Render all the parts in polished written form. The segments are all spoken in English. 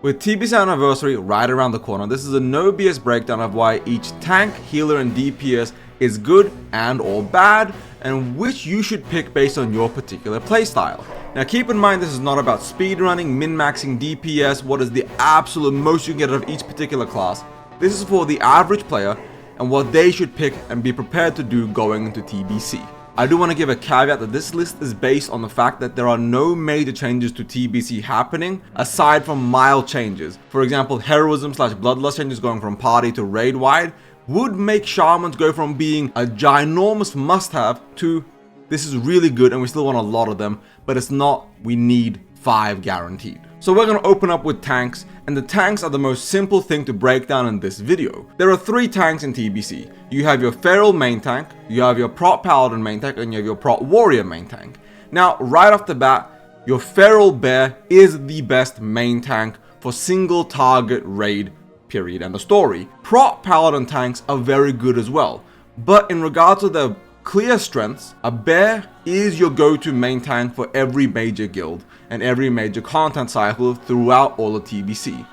With TBC anniversary right around the corner, this is a no BS breakdown of why each tank, healer and DPS is good and or bad, and which you should pick based on your particular playstyle. Now keep in mind, this is not about speedrunning, min-maxing DPS, what is the absolute most you can get out of each particular class. This is for the average player and what they should pick and be prepared to do going into TBC. I do want to give a caveat that this list is based on the fact that there are no major changes to TBC happening aside from mild changes. For example, heroism/bloodlust changes going from party to raid wide would make shamans go from being a ginormous must-have to this is really good and we still want a lot of them, but it's not we need 5 guaranteed. So we're going to open up with tanks, and the tanks are the most simple thing to break down in this video. There are 3 tanks in TBC. You have your feral main tank, you have your prot paladin main tank, and you have your prot warrior main tank. Now right off the bat, your feral bear is the best main tank for single target raid, period, and the story. Prot paladin tanks are very good as well, but in regards to the clear strengths, a bear is your go-to main tank for every major guild and every major content cycle throughout all of TBC.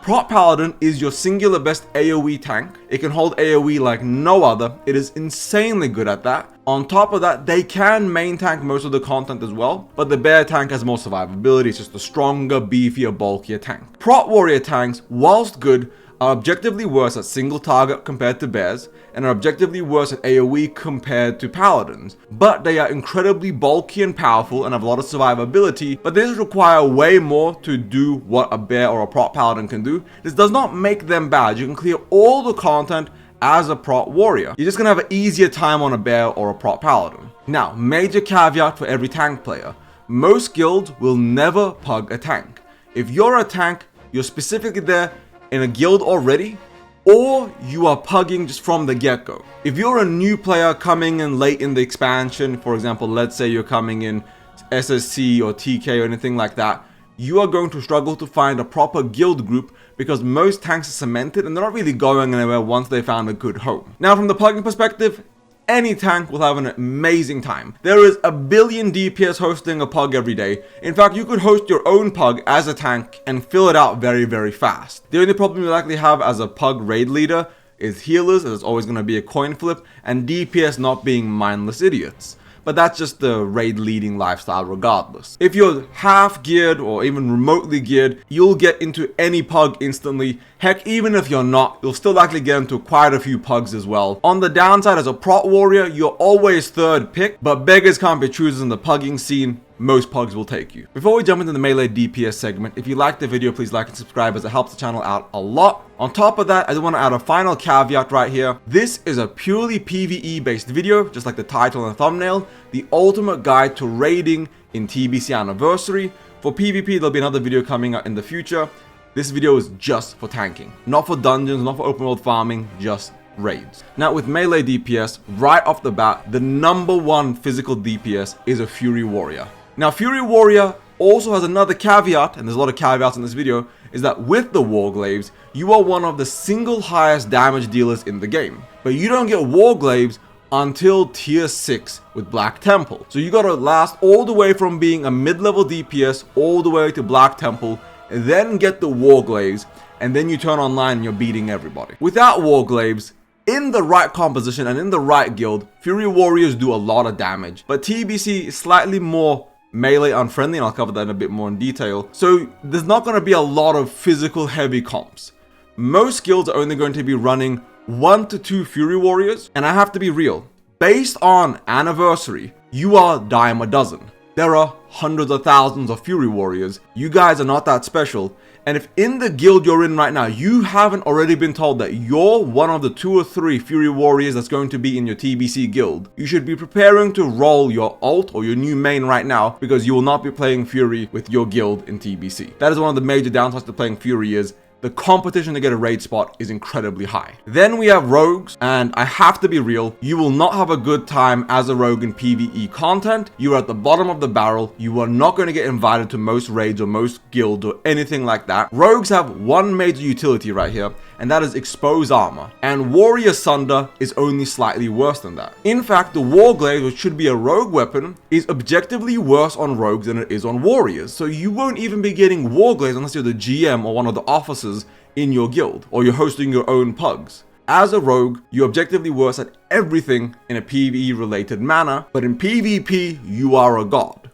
Prot Paladin is your singular best AoE tank. It can hold AoE like no other. It is insanely good at that. On top of that, they can main tank most of the content as well, but the bear tank has more survivability. It's just a stronger, beefier, bulkier tank. Prot Warrior tanks, whilst good, are objectively worse at single target compared to bears, and are objectively worse at AoE compared to paladins. But they are incredibly bulky and powerful and have a lot of survivability, but this require way more to do what a bear or a prot paladin can do. This does not make them bad. You can clear all the content as a prot warrior. You're just gonna have an easier time on a bear or a prot paladin. Now, major caveat for every tank player. Most guilds will never pug a tank. If you're a tank, you're specifically there in a guild already, or you are pugging just from the get-go. If you're a new player coming in late in the expansion, for example, let's say you're coming in SSC or TK or anything like that, you are going to struggle to find a proper guild group because most tanks are cemented and they're not really going anywhere once they found a good home. Now from the pugging perspective, any tank will have an amazing time. There is a billion DPS hosting a pug every day. In fact, you could host your own pug as a tank and fill it out very, very fast. The only problem you likely have as a pug raid leader is healers, as it's always going to be a coin flip, and DPS not being mindless idiots. But that's just the raid leading lifestyle regardless. If you're half geared or even remotely geared, you'll get into any pug instantly. Heck, even if you're not, you'll still likely get into quite a few pugs as well. On the downside, as a prot warrior, you're always third pick, but beggars can't be choosers in the pugging scene. Most pugs will take you. Before we jump into the melee DPS segment, if you liked the video, please like and subscribe as it helps the channel out a lot. On top of that, I do want to add a final caveat right here. This is a purely PvE based video, just like the title and the thumbnail, the ultimate guide to raiding in TBC anniversary. For PvP, there'll be another video coming out in the future. This video is just for tanking, not for dungeons, not for open world farming, just raids. Now with melee DPS, right off the bat, the #1 physical DPS is a Fury Warrior. Now Fury Warrior also has another caveat, and there's a lot of caveats in this video, is that with the Warglaives, you are one of the single highest damage dealers in the game. But you don't get Warglaives until tier 6 with Black Temple. So you gotta last all the way from being a mid-level DPS all the way to Black Temple, and then get the Warglaives, and then you turn online and you're beating everybody. Without Warglaives, in the right composition and in the right guild, Fury Warriors do a lot of damage. But TBC is slightly more melee unfriendly, and I'll cover that in a bit more in detail. So there's not going to be a lot of physical heavy comps. Most guilds are only going to be running 1 to 2 Fury Warriors, and I have to be real. Based on anniversary, you are dime a dozen. There are hundreds of thousands of Fury Warriors. You guys are not that special. And if in the guild you're in right now, you haven't already been told that you're one of the 2 or 3 Fury Warriors that's going to be in your TBC guild, you should be preparing to roll your alt or your new main right now, because you will not be playing Fury with your guild in TBC. That is one of the major downsides to playing Fury, is the competition to get a raid spot is incredibly high. Then we have rogues, and I have to be real, you will not have a good time as a rogue in PvE content. You are at the bottom of the barrel. You are not going to get invited to most raids or most guilds or anything like that. Rogues have one major utility right here, and that is expose armor. And Warrior Sunder is only slightly worse than that. In fact, the Warglaive, which should be a rogue weapon, is objectively worse on rogues than it is on warriors. So you won't even be getting Warglaives unless you're the GM or one of the officers in your guild, or you're hosting your own pugs. As a rogue, you're objectively worse at everything in a PvE related manner, but in PvP, you are a god.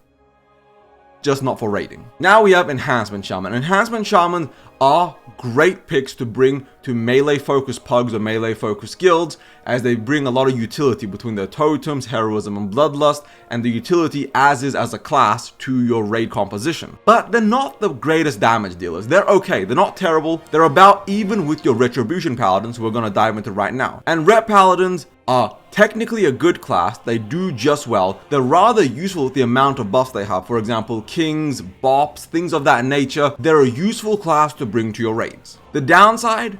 Just not for raiding. Now we have Enhancement Shaman. Enhancement Shaman are great picks to bring to melee focused pugs or melee focused guilds, as they bring a lot of utility between their totems, heroism, and bloodlust, and the utility as a class to your raid composition. But they're not the greatest damage dealers. They're okay, they're not terrible, they're about even with your Retribution Paladins, who we're going to dive into right now. And Ret Paladins are technically a good class, they do just well, they're rather useful with the amount of buffs they have. For example, kings, bops, things of that nature, they're a useful class to bring to your raids. The downside,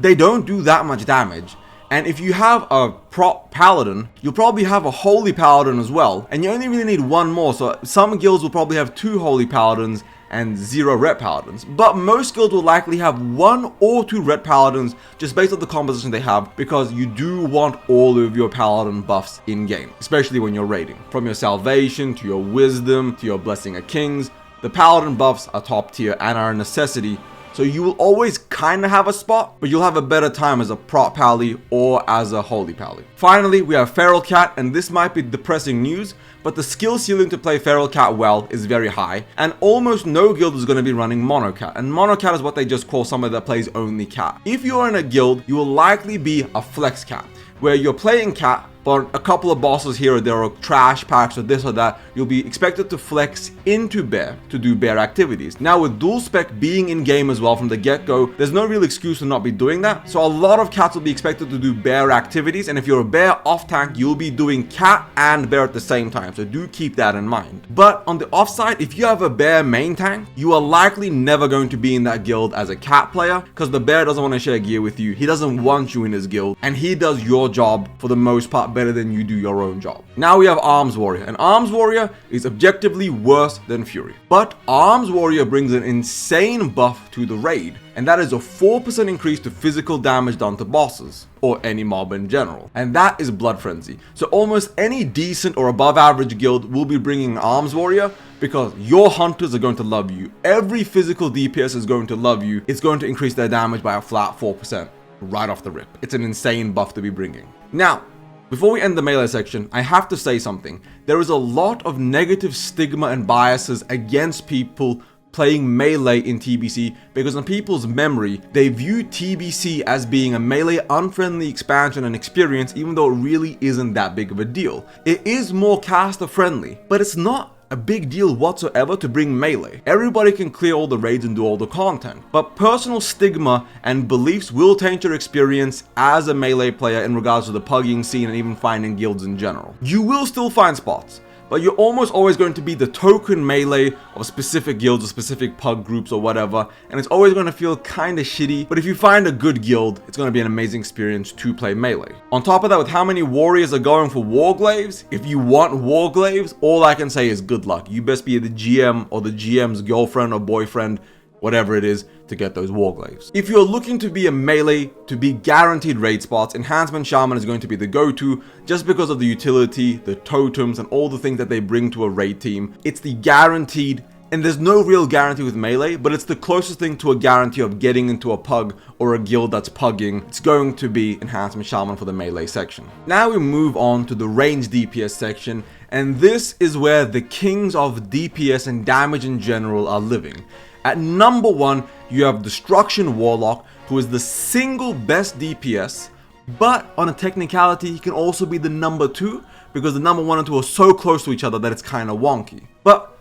they don't do that much damage. And if you have a prop paladin, you'll probably have a holy paladin as well, and you only really need one more. So some guilds will probably have 2 holy paladins and 0 ret paladins, but most guilds will likely have 1 or 2 ret paladins just based on the composition they have, because you do want all of your paladin buffs in game, especially when you're raiding. From your salvation to your wisdom to your blessing of kings, the paladin buffs are top tier and are a necessity. So you will always kind of have a spot, but you'll have a better time as a prop pally or as a holy pally. Finally, we have Feral Cat, and this might be depressing news, but the skill ceiling to play Feral Cat well is very high, and almost no guild is going to be running Mono Cat, and Mono Cat is what they just call somebody that plays only cat. If you are in a guild, you will likely be a Flex Cat, where you're playing cat, but a couple of bosses here or there are trash packs or this or that, you'll be expected to flex into bear to do bear activities. Now with dual spec being in game as well from the get-go, there's no real excuse to not be doing that. So a lot of cats will be expected to do bear activities, and if you're a bear off tank, you'll be doing cat and bear at the same time, so do keep that in mind. But on the offside, if you have a bear main tank, you are likely never going to be in that guild as a cat player, because the bear doesn't want to share gear with you, he doesn't want you in his guild, and he does your job for the most part better than you do your own job. Now we have Arms Warrior, and Arms Warrior is objectively worse than Fury. But Arms Warrior brings an insane buff to the raid, and that is a 4% increase to physical damage done to bosses, or any mob in general, and that is Blood Frenzy. So almost any decent or above average guild will be bringing Arms Warrior, because your hunters are going to love you. Every physical DPS is going to love you. It's going to increase their damage by a flat 4% right off the rip. It's an insane buff to be bringing. Now, before we end the melee section, I have to say something. There is a lot of negative stigma and biases against people playing melee in TBC, because in people's memory, they view TBC as being a melee unfriendly expansion and experience, even though it really isn't that big of a deal. It is more caster friendly, but it's not a big deal whatsoever to bring melee. Everybody can clear all the raids and do all the content, but personal stigma and beliefs will taint your experience as a melee player in regards to the pugging scene and even finding guilds in general. You will still find spots, but you're almost always going to be the token melee of specific guilds or specific pug groups or whatever, and it's always going to feel kind of shitty. But if you find a good guild, it's going to be an amazing experience to play melee. On top of that, with how many warriors are going for Warglaives, if you want Warglaives, all I can say is good luck. You best be the GM or the GM's girlfriend or boyfriend, whatever it is, to get those Warglaives. If you're looking to be a melee, to be guaranteed raid spots, Enhancement Shaman is going to be the go-to, just because of the utility, the totems, and all the things that they bring to a raid team. It's the guaranteed, and there's no real guarantee with melee, but it's the closest thing to a guarantee of getting into a pug or a guild that's pugging. It's going to be Enhancement Shaman for the melee section. Now we move on to the range DPS section, and this is where the kings of DPS and damage in general are living. At number 1, you have Destruction Warlock, who is the single best DPS, but on a technicality, he can also be the number 2, because the number 1 and 2 are so close to each other that it's kind of wonky. But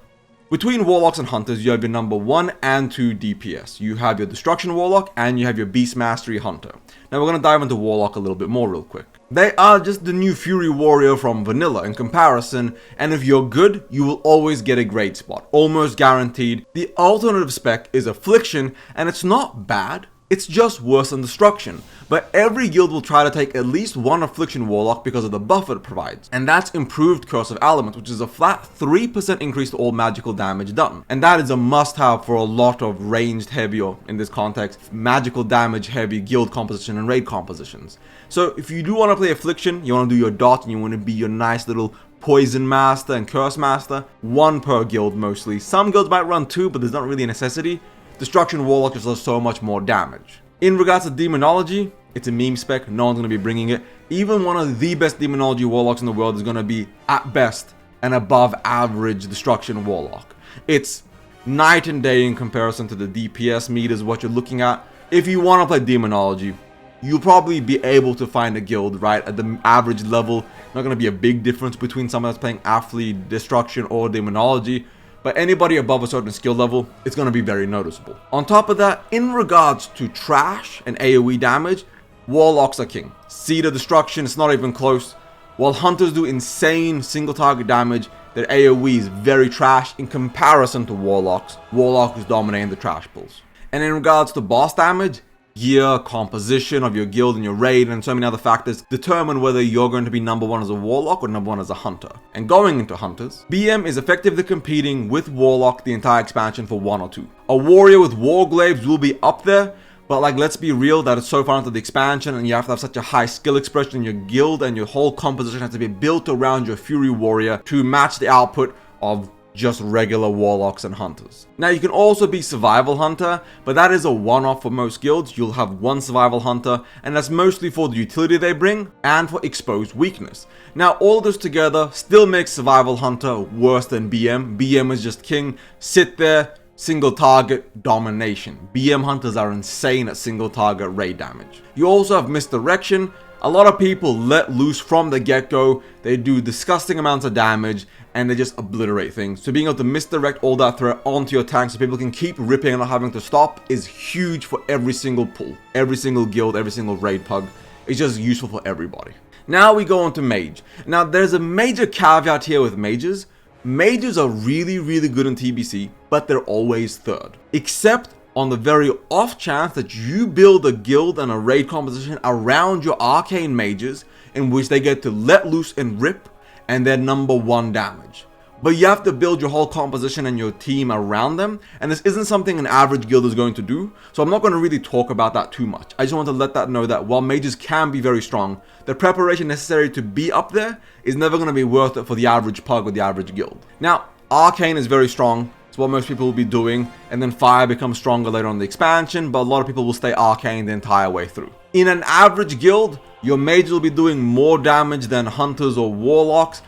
between Warlocks and Hunters, you have your number 1 and 2 DPS. You have your Destruction Warlock, and you have your Beast Mastery Hunter. Now we're going to dive into Warlock a little bit more real quick. They are just the new Fury Warrior from vanilla in comparison, and if you're good, you will always get a great spot, almost guaranteed. The alternative spec is Affliction, and it's not bad, it's just worse than Destruction. But every guild will try to take at least one Affliction Warlock because of the buff it provides. And that's improved Curse of Elements, which is a flat 3% increase to all magical damage done. And that is a must-have for a lot of ranged heavy, or in this context, magical damage heavy guild composition and raid compositions. So if you do want to play Affliction, you want to do your dot and you want to be your nice little Poison Master and Curse Master, one per guild mostly. Some guilds might run two, but there's not really a necessity. Destruction Warlock just does so much more damage. In regards to Demonology, it's a meme spec, no one's going to be bringing it. Even one of the best Demonology Warlocks in the world is going to be, at best, an above average Destruction Warlock. It's night and day in comparison to the DPS meters, what you're looking at. If you want to play Demonology, you'll probably be able to find a guild right at the average level. Not going to be a big difference between someone that's playing Athlete, Destruction, or Demonology. But anybody above a certain skill level, it's going to be very noticeable. On top of that, in regards to trash and AoE damage, Warlocks are king. Cedar Destruction, it's not even close. While Hunters do insane single target damage, their AoE is very trash in comparison to Warlocks. Warlock is dominating the trash pulls. And in regards to boss damage, gear, composition of your guild and your raid, and so many other factors determine whether you're going to be number one as a Warlock or number one as a Hunter. And going into Hunters, BM is effectively competing with Warlock the entire expansion for 1 or 2. A Warrior with Warglaives will be up there, but like, let's be real, that it's so far into the expansion and you have to have such a high skill expression in your guild, and your whole composition has to be built around your Fury Warrior to match the output of just regular Warlocks and Hunters. Now you can also be Survival Hunter, but that is a one-off for most guilds. You'll have one Survival Hunter, and that's mostly for the utility they bring and for exposed weakness. Now all of this together still makes Survival Hunter worse than BM. BM is just king, sit there, single target domination. BM Hunters are insane at single target raid damage. You also have Misdirection. A lot of people let loose from the get-go, they do disgusting amounts of damage, and they just obliterate things. So being able to misdirect all that threat onto your tank so people can keep ripping and not having to stop is huge for every single pull, every single guild, every single raid pug. It's just useful for everybody. Now we go on to Mage. Now there's a major caveat here with mages. Mages are really, really good in TBC, but they're always third. Except on the very off chance that you build a guild and a raid composition around your arcane mages in which they get to let loose and rip and they're number one damage. But you have to build your whole composition and your team around them, and this isn't something an average guild is going to do, so I'm not going to really talk about that too much. I just want to let that know that while mages can be very strong, the preparation necessary to be up there is never going to be worth it for the average pug or the average guild. Now, arcane is very strong. What most people will be doing, and then fire becomes stronger later on in the expansion, but a lot of people will stay arcane the entire way through. In an average guild, your mages will be doing more damage than hunters or warlocks.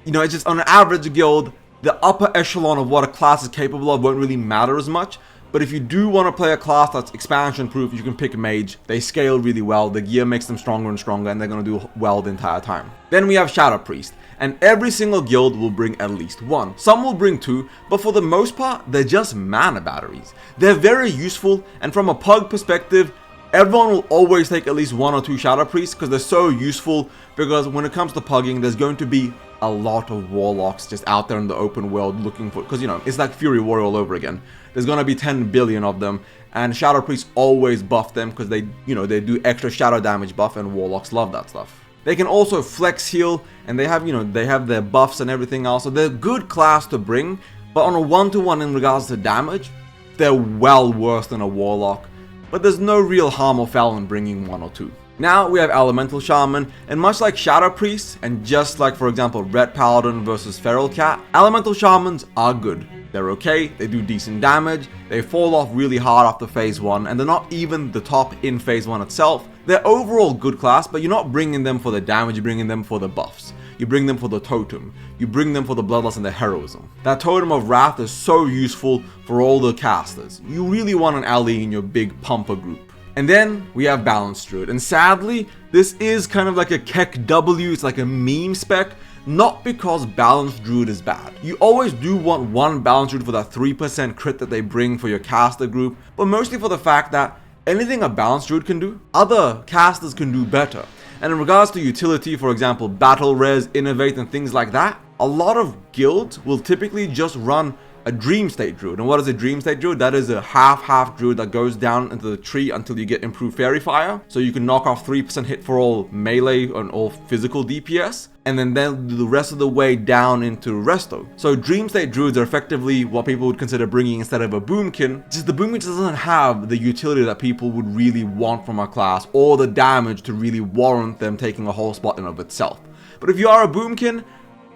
You know, it's just on an average guild, the upper echelon of what a class is capable of won't really matter as much. But if you do want to play a class that's expansion proof, you can pick mage. They scale really well, the gear makes them stronger and stronger, and they're going to do well the entire time. Then we have Shadow Priest, and every single guild will bring at least one. Some will bring two, but for the most part, they're just mana batteries. They're very useful, and from a pug perspective, everyone will always take at least 1 or 2 Shadow Priests because they're so useful, because when it comes to pugging, there's going to be a lot of warlocks just out there in the open world looking for, because you know, it's like Fury Warrior all over again. There's gonna be 10 billion of them, and Shadow Priests always buff them because they, you know, they do extra shadow damage buff, and warlocks love that stuff. They can also flex heal, and they have, you know, they have their buffs and everything else, so they're a good class to bring, but on a 1-to-1 in regards to damage, they're well worse than a warlock, but there's no real harm or foul in bringing 1 or 2. Now we have Elemental Shaman, and much like Shadow Priests, and just like for example Red Paladin versus Feral Cat, Elemental Shamans are good. They're okay, they do decent damage, they fall off really hard after phase 1, and they're not even the top in phase 1 itself. They're overall good class, but you're not bringing them for the damage, you're bringing them for the buffs. You bring them for the totem, you bring them for the bloodlust and the heroism. That Totem of Wrath is so useful for all the casters. You really want an ally in your big pumper group. And then we have Balanced Druid, and sadly, this is kind of like a Keck W, it's like a meme spec, not because Balanced Druid is bad. You always do want one Balanced Druid for that 3% crit that they bring for your caster group, but mostly for the fact that anything a Balanced Druid can do, other casters can do better. And in regards to utility, for example, battle res, innovate, and things like that, a lot of guilds will typically just run a dream state druid. And what is a dream state druid? That is a half druid that goes down into the tree until you get improved fairy fire. So you can knock off 3% hit for all melee and all physical DPS. And then do the rest of the way down into resto. So dream state druids are effectively what people would consider bringing instead of a boomkin. Just the boomkin doesn't have the utility that people would really want from a class, or the damage to really warrant them taking a whole spot in of itself. But if you are a boomkin,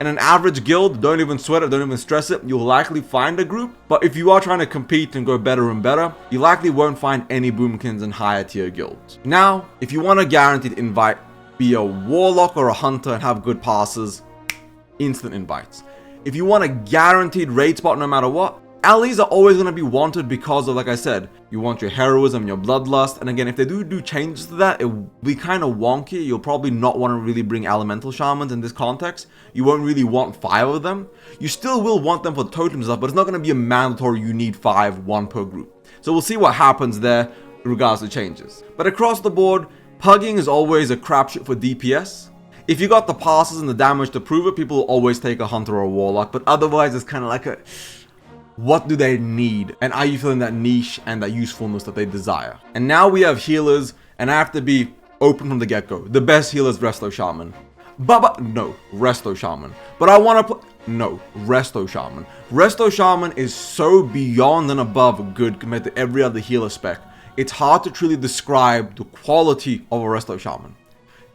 in an average guild, don't even sweat it, don't even stress it, you'll likely find a group. But if you are trying to compete and go better and better, you likely won't find any boomkins in higher tier guilds. Now, if you want a guaranteed invite, be a warlock or a hunter and have good passes, instant invites. If you want a guaranteed raid spot no matter what, allies are always going to be wanted because of, like I said, you want your heroism, your bloodlust, and again, if they do changes to that, it will be kind of wonky. You'll probably not want to really bring elemental shamans in this context. You won't really want 5 of them. You still will want them for the totem stuff, but it's not going to be a mandatory you need 5, 1 per group. So we'll see what happens there in regards to changes. But across the board, pugging is always a crapshoot for DPS. If you got the passes and the damage to prove it, people will always take a hunter or a warlock, but otherwise it's kind of like a... what do they need? And are you feeling that niche and that usefulness that they desire? And now we have healers, and I have to be open from the get-go. The best healer is Resto Shaman. No, Resto Shaman. But I want to put... no, Resto Shaman. Resto Shaman is so beyond and above good compared to every other healer spec. It's hard to truly describe the quality of a Resto Shaman.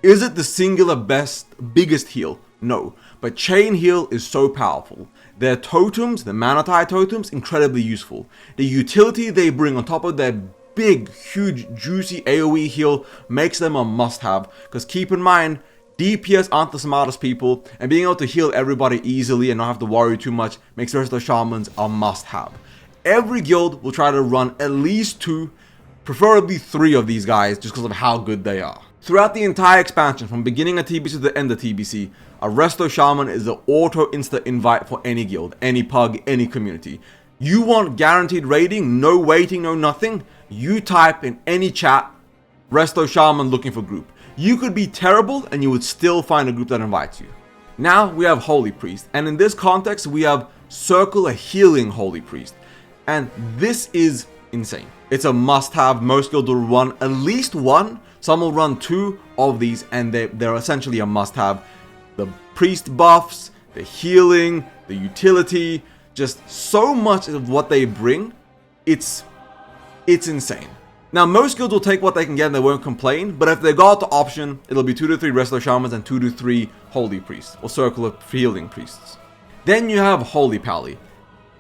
Is it the singular best, biggest heal? No, but chain heal is so powerful. Their totems, the Manatai totems, incredibly useful. The utility they bring on top of their big, huge, juicy AoE heal makes them a must-have. Because keep in mind, DPS aren't the smartest people, and being able to heal everybody easily and not have to worry too much makes the rest of the shamans a must-have. Every guild will try to run at least 2, preferably 3 of these guys just because of how good they are. Throughout the entire expansion, from beginning of TBC to the end of TBC, a Resto Shaman is an auto insta invite for any guild, any pug, any community. You want guaranteed raiding, no waiting, no nothing? You type in any chat, Resto Shaman looking for group. You could be terrible and you would still find a group that invites you. Now we have Holy Priest, and in this context we have Circle a Healing Holy Priest. And this is insane. It's a must-have. Most guilds will run at least 1. Some will run 2 of these, and they're essentially a must-have. The priest buffs, the healing, the utility, just so much of what they bring, it's insane. Now, most guilds will take what they can get and they won't complain, but if they got the option, it'll be 2 to 3 Resto Shamans and 2 to 3 Holy Priests, or Circle of Healing Priests. Then you have Holy Pally.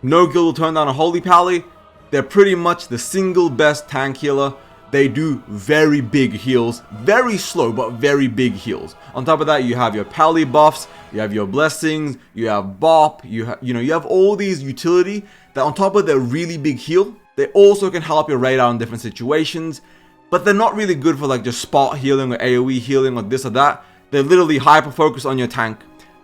No guild will turn down a Holy Pally. They're pretty much the single best tank healer. They do very big heals, very slow but very big heals. On top of that, you have your Pally buffs, you have your blessings, you have Bop, you have all these utility that on top of their really big heal, they also can help you raid out in different situations, but they're not really good for like just spot healing or AoE healing or this or that. They're literally hyper focused on your tank.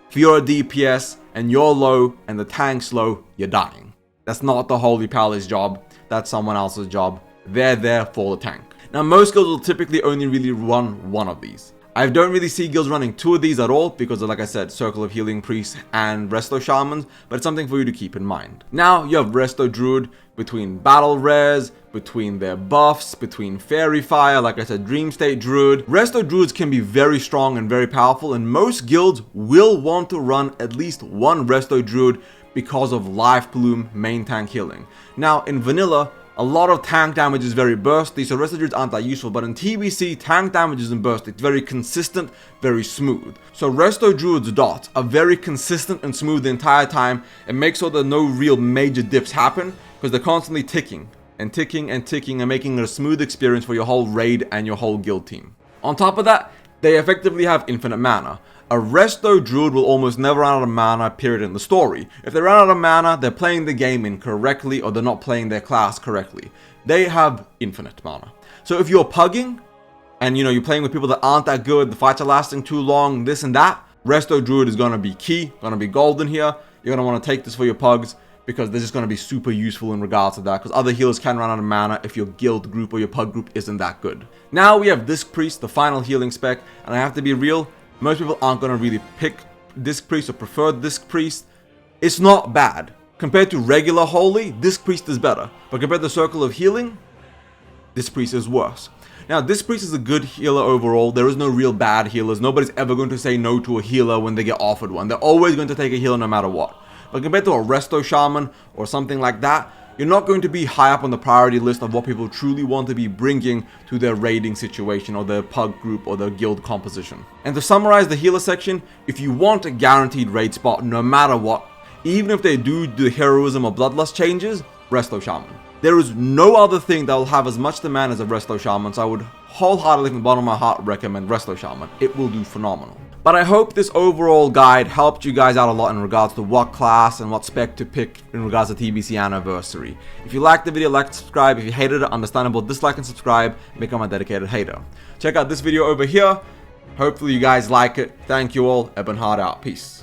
If you're a DPS and you're low and the tank's low, you're dying. That's not the Holy Pally's job, that's someone else's job. They're there for the tank. Now, most guilds will typically only really run 1 of these. I don't really see guilds running 2 of these at all because of, like I said, Circle of Healing Priests and Resto Shamans, but it's something for you to keep in mind. Now, you have Resto Druid between Battle Res, between their buffs, between Fairy Fire, like I said, Dream State Druid. Resto Druids can be very strong and very powerful, and most guilds will want to run at least 1 Resto Druid because of Life Bloom main tank healing. Now, in vanilla, a lot of tank damage is very bursty, so Resto Druids aren't that useful, but in TBC, tank damage isn't bursty. It's very consistent, very smooth. So Resto Druids dots are very consistent and smooth the entire time, and make sure that no real major dips happen, because they're constantly ticking and ticking and ticking and making it a smooth experience for your whole raid and your whole guild team. On top of that, they effectively have infinite mana. A Resto Druid will almost never run out of mana, period, in the story. If they run out of mana, they're playing the game incorrectly or they're not playing their class correctly. They have infinite mana. So if you're pugging, and you're playing with people that aren't that good, the fights are lasting too long, this and that, Resto Druid is going to be key, going to be golden here. You're going to want to take this for your pugs, because they're just going to be super useful in regards to that, because other healers can run out of mana if your guild group or your pug group isn't that good. Now we have Disc Priest, the final healing spec, and I have to be real, most people aren't going to really pick Disc Priest or prefer Disc Priest. It's not bad. Compared to regular Holy, Disc Priest is better, but compared to Circle of Healing, Disc Priest is worse. Now, Disc Priest is a good healer overall. There is no real bad healers. Nobody's ever going to say no to a healer when they get offered one. They're always going to take a healer no matter what. But compared to a Resto Shaman or something like that, you're not going to be high up on the priority list of what people truly want to be bringing to their raiding situation or their pug group or their guild composition. And to summarize the healer section, if you want a guaranteed raid spot no matter what, even if they do the heroism or bloodlust changes, Resto Shaman. There is no other thing that will have as much demand as a Resto Shaman, so I would wholeheartedly from the bottom of my heart recommend Resto Shaman. It will do phenomenal. But I hope this overall guide helped you guys out a lot in regards to what class and what spec to pick in regards to TBC Anniversary. If you liked the video, like and subscribe. If you hated it, understandable, dislike and subscribe. Become a dedicated hater. Check out this video over here. Hopefully you guys like it. Thank you all. Ebonheart out. Peace.